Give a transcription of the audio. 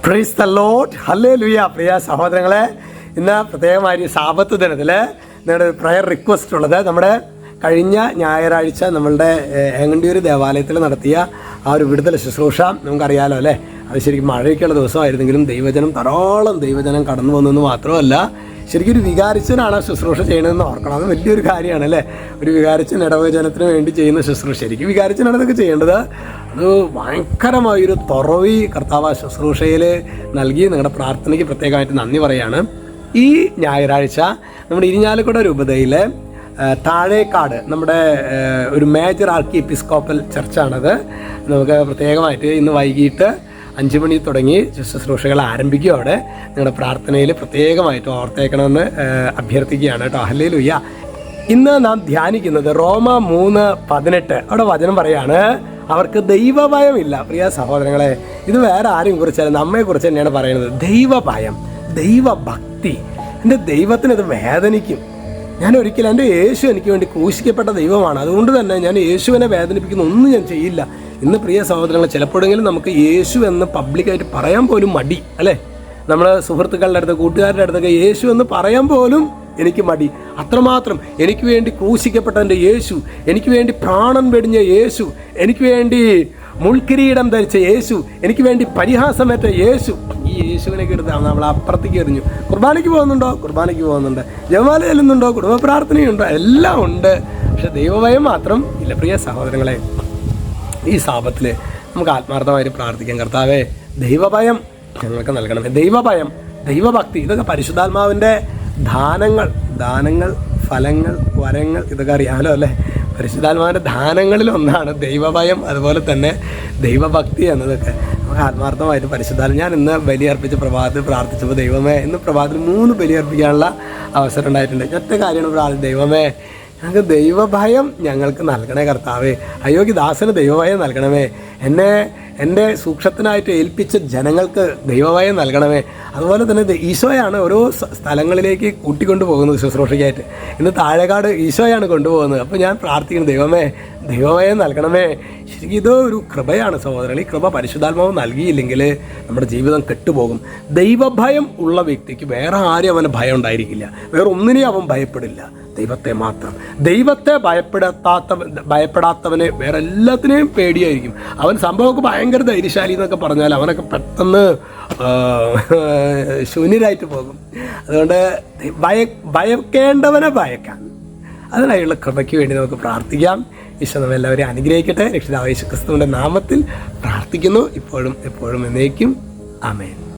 Price the Lord, hallelujah. പ്രിയ സഹോദരങ്ങളെ, ഇന്ന് പ്രത്യേകമായി സാബത്ത് ദിനത്തിൽ നിങ്ങളുടെ പ്രയർ റിക്വസ്റ്റ് ഉള്ളത്, നമ്മുടെ കഴിഞ്ഞ ഞായറാഴ്ച നമ്മളുടെ ഏങ്ങണ്ടിയൂർ ദേവാലയത്തിൽ നടത്തിയ ആ ഒരു വിടുതൽ ശുശ്രൂഷ നമുക്കറിയാലോ അല്ലേ. അത് ശരിക്കും മഴയൊക്കെയുള്ള ദിവസമായിരുന്നെങ്കിലും ധാരാളം ദൈവജനം കടന്നു വന്നെന്ന് മാത്രമല്ല, ശരിക്കും ഒരു വികാരിച്ചനാണ് ആ ശുശ്രൂഷ ചെയ്യണമെന്ന് ഓർക്കണം. അത് വലിയൊരു കാര്യമാണ് അല്ലേ. ഒരു വികാരിച്ചൻ ഇടവചനത്തിന് വേണ്ടി ചെയ്യുന്ന ശുശ്രൂഷ, ശരിക്കും വികാരിച്ചനാണ് ഇതൊക്കെ ചെയ്യേണ്ടത്. അത് ഭയങ്കരമായൊരു തുറവി കർത്താവ് ആ ശുശ്രൂഷയിൽ നൽകി. നിങ്ങളുടെ പ്രാർത്ഥനയ്ക്ക് പ്രത്യേകമായിട്ട് നന്ദി പറയുകയാണ്. ഈ ഞായറാഴ്ച നമ്മുടെ ഇരിഞ്ഞാലക്കുട രൂപതയിലെ താഴേക്കാട് നമ്മുടെ ഒരു മേജർ ആർക്കി എപ്പിസ്കോപ്പൽ ചർച്ചാണത്. നമുക്ക് പ്രത്യേകമായിട്ട് ഇന്ന് വൈകിട്ട് 5 മണി തുടങ്ങി ശുശ്രൂഷകൾ ആരംഭിക്കും. അവിടെ നിങ്ങളുടെ പ്രാർത്ഥനയിൽ പ്രത്യേകമായിട്ട് ഓർത്തേക്കണമെന്ന് അഭ്യർത്ഥിക്കുകയാണ് കേട്ടോ. ഹല്ലേലൂയ. ഇന്ന് നാം ധ്യാനിക്കുന്നത് റോമ 3:18. അവിടെ വചനം പറയാണ്, അവർക്ക് ദൈവഭയമില്ല. പ്രിയ സഹോദരങ്ങളെ, ഇത് വേറെ ആരെയും കുറിച്ചല്ല, നമ്മെക്കുറിച്ച് തന്നെയാണ് പറയുന്നത്. ദൈവഭയം, ദൈവഭക്തി. എൻ്റെ ദൈവത്തിന് ഇത് വേദനിക്കും. ഞാൻ ഒരിക്കലും എൻ്റെ യേശു എനിക്ക് വേണ്ടി ക്രൂശിക്കപ്പെട്ട ദൈവമാണ്, അതുകൊണ്ട് തന്നെ ഞാൻ യേശുവിനെ വേദനിപ്പിക്കുന്ന ഒന്നും ഞാൻ ചെയ്യില്ല. ഇന്ന് പ്രിയ സഹോദരങ്ങൾ, ചിലപ്പോഴെങ്കിലും നമുക്ക് യേശു എന്ന് പബ്ലിക്കായിട്ട് പറയാൻ പോലും മടി അല്ലേ. നമ്മൾ സുഹൃത്തുക്കളുടെ അടുത്ത്, കൂട്ടുകാരുടെ അടുത്തൊക്കെ യേശു എന്ന് പറയാൻ പോലും എനിക്ക് മടി. അത്രമാത്രം എനിക്ക് വേണ്ടി ക്രൂശിക്കപ്പെട്ട എൻ്റെ യേശു, എനിക്ക് വേണ്ടി പ്രാണൻ വെടിഞ്ഞ യേശു, എനിക്ക് വേണ്ടി മുൾക്കിരീടം ധരിച്ച യേശു, എനിക്ക് വേണ്ടി പരിഹാസമേറ്റ യേശു. ഈ യേശുവിനൊക്കെ എടുത്ത് നമ്മൾ അപ്പുറത്തേക്ക് എറിഞ്ഞു. കുർബാനയ്ക്ക് പോകുന്നുണ്ടോ? കുർബാനയ്ക്ക് പോകുന്നുണ്ട്. ജപമാല ചെല്ലുന്നുണ്ടോ? കുടുംബ പ്രാർത്ഥനയുണ്ടോ? എല്ലാം ഉണ്ട്. പക്ഷെ ദൈവഭയം മാത്രം ഇല്ല. പ്രിയ സഹോദരങ്ങളെ, ഈ സാപത്തിൽ നമുക്ക് ആത്മാർത്ഥമായിട്ട് പ്രാർത്ഥിക്കാം. കർത്താവേ, ദൈവഭയം ഞങ്ങൾക്ക് നൽകണമേ. ദൈവഭയം, ദൈവഭക്തി, ഇതൊക്കെ പരിശുദ്ധാത്മാവിൻ്റെ ദാനങ്ങൾ, ഫലങ്ങൾ, വരങ്ങൾ, ഇതൊക്കെ അറിയാമല്ലോ അല്ലേ. പരിശുദ്ധാത്മാവിൻ്റെ ദാനങ്ങളിൽ ഒന്നാണ് ദൈവഭയം, അതുപോലെ തന്നെ ദൈവഭക്തി എന്നതൊക്കെ. നമുക്ക് ആത്മാർത്ഥമായിട്ട് പരിശുദ്ധാത്മ, ഞാൻ ഇന്ന് ബലിയർപ്പിച്ച പ്രഭാതത്തിൽ പ്രാർത്ഥിച്ചപ്പോൾ, ദൈവമേ, ഇന്ന് പ്രഭാതത്തിൽ 3 ബലിയർപ്പിക്കാനുള്ള അവസരം ഉണ്ടായിട്ടുണ്ട്. ഒറ്റ കാര്യമാണ് ദൈവമേ, ഞങ്ങൾക്ക് ദൈവഭയം ഞങ്ങൾക്ക് നൽകണേ കർത്താവേ. അയോഗ്യദാസന് ദൈവഭയം നൽകണമേ. എൻ്റെ സൂക്ഷ്മത്തിനായിട്ട് ഏൽപ്പിച്ച ജനങ്ങൾക്ക് ദൈവഭയം നൽകണമേ. അതുപോലെ തന്നെ ഈശോയാണ് ഓരോ സ്ഥലങ്ങളിലേക്ക് കൂട്ടിക്കൊണ്ടു പോകുന്നത് ശുശ്രൂഷയ്ക്കായിട്ട്. ഇന്ന് താഴേക്കാട് ഈശോയാണ് കൊണ്ടുപോകുന്നത്. അപ്പോൾ ഞാൻ പ്രാർത്ഥിക്കുന്നു, ദൈവമേ, ദൈവഭയം നൽകണമേ. ശരിക്കും ഇത് ഒരു കൃപയാണ് സഹോദരൻ. ഈ കൃപ പരിശുദ്ധാത്മാവ് നൽകിയില്ലെങ്കിൽ നമ്മുടെ ജീവിതം കെട്ടുപോകും. ദൈവഭയം ഉള്ള വ്യക്തിക്ക് വേറെ ആരും അവന് ഭയം ഉണ്ടായിരിക്കില്ല. വേറെ ഒന്നിനെയും അവൻ ഭയപ്പെടില്ല, ദൈവത്തെ മാത്രം. ദൈവത്തെ ഭയപ്പെടാത്തവനെ വേറെ എല്ലാത്തിനെയും പേടിയായിരിക്കും. അവൻ സംഭവമൊക്കെ ഭയങ്കര ധൈര്യശാലി എന്നൊക്കെ പറഞ്ഞാൽ അവനൊക്കെ പെട്ടെന്ന് ശൂന്യരായിട്ട് പോകും. അതുകൊണ്ട് ഭയക്കേണ്ടവനെ ഭയക്കാൻ, അതിനായുള്ള കൃപയ്ക്ക് വേണ്ടി നമുക്ക് പ്രാർത്ഥിക്കാം. ഈശോ നമ്മെല്ലാവരെയും അനുഗ്രഹിക്കട്ടെ. രക്ഷിതാവ് യേശു ക്രിസ്തുവിൻ്റെ നാമത്തിൽ പ്രാർത്ഥിക്കുന്നു, ഇപ്പോഴും എപ്പോഴും എന്നേക്കും. ആമേൻ.